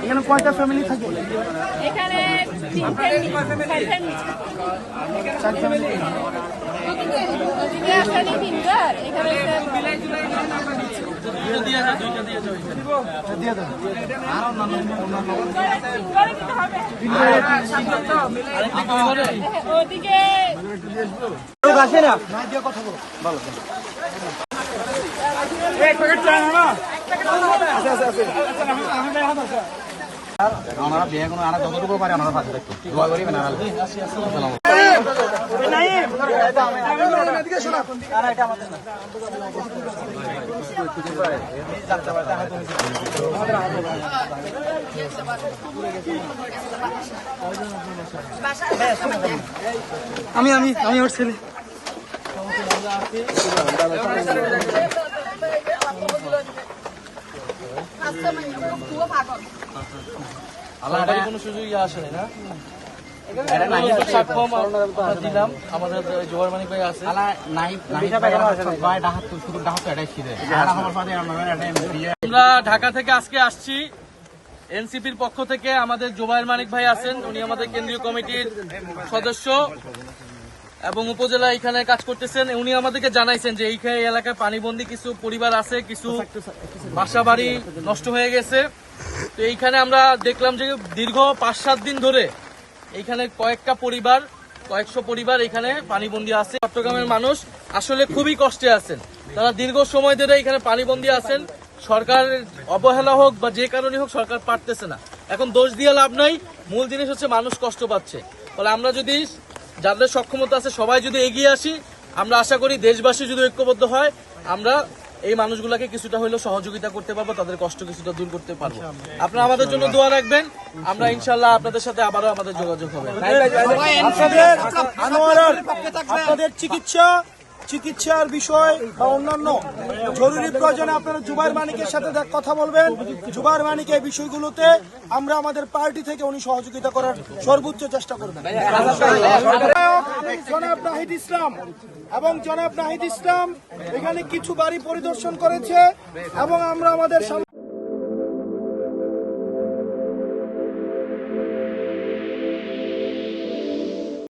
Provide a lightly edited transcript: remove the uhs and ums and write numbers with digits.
এখানে কয়টা ফ্যামিলি থাকে? এখানে আসে না কথা বলো ভালো আমরা বিয়ে কোনো আনা যতটুকু পারে আমরা পাশে থাকি দোয়া করি না আমি আমি আমি ওর ছেলে কোনো সুযোগ আসে না দিলাম আমাদের জোয়ার মানিক ভাই আছে আমরা ঢাকা থেকে আজকে আসছি এনসিপির পক্ষ থেকে আমাদের জোবায়ের মানিক ভাই আছেন উনি আমাদের কেন্দ্রীয় কমিটির সদস্য এবং উপজেলা এখানে কাজ করতেছেন উনি আমাদেরকে জানাইছেন যে এইখানে এলাকায় পানিবন্দী কিছু পরিবার আছে কিছু বাসা বাড়ি নষ্ট হয়ে গেছে তো এইখানে আমরা দেখলাম যে দীর্ঘ 5-7 দিন ধরে এইখানে কয়েকশো পরিবার এখানে পানিবন্দী আছে চট্টগ্রামের মানুষ আসলে খুবই কষ্টে আছেন তারা দীর্ঘ সময় ধরে এখানে পানিবন্দী আছেন সরকার অবহেলা হোক বা যে কারণে হোক সরকার পারতেছে না এখন দোষ দিয়ে লাভ নাই মূল জিনিস হচ্ছে মানুষ কষ্ট পাচ্ছে ফলে আমরা যদি যাদের সক্ষমতা আছে সবাই যদি এগিয়ে আসি আমরা আশা করি দেশবাসী যদি ঐক্যবদ্ধ হয় আমরা এই মানুষগুলোকে কিছুটা হলেও সহযোগিতা করতে পারবো তাদের কষ্ট কিছুটা দূর করতে পারবো আপনারা আমাদের জন্য দোয়া রাখবেন আমরা ইনশাআল্লাহ আপনাদের সাথে আবারও আমাদের যোগাযোগ হবে আপনাদের চিকিৎসার বিষয় বা অন্যান্য জরুরি প্রয়োজনে আপনারা জুবায়ের মানিকের সাথে কথা বলবেন জুবায়ের মানিক এই বিষয়গুলোতে আমরা আমাদের পার্টি থেকে উনি সহযোগিতা করার সর্বোচ্চ চেষ্টা করবেন জনাব নাহিদ ইসলাম এবং জনাব নাহিদ ইসলাম এখানে কিছু বাড়ি পরিদর্শন করেছে এবং আমরা আমাদের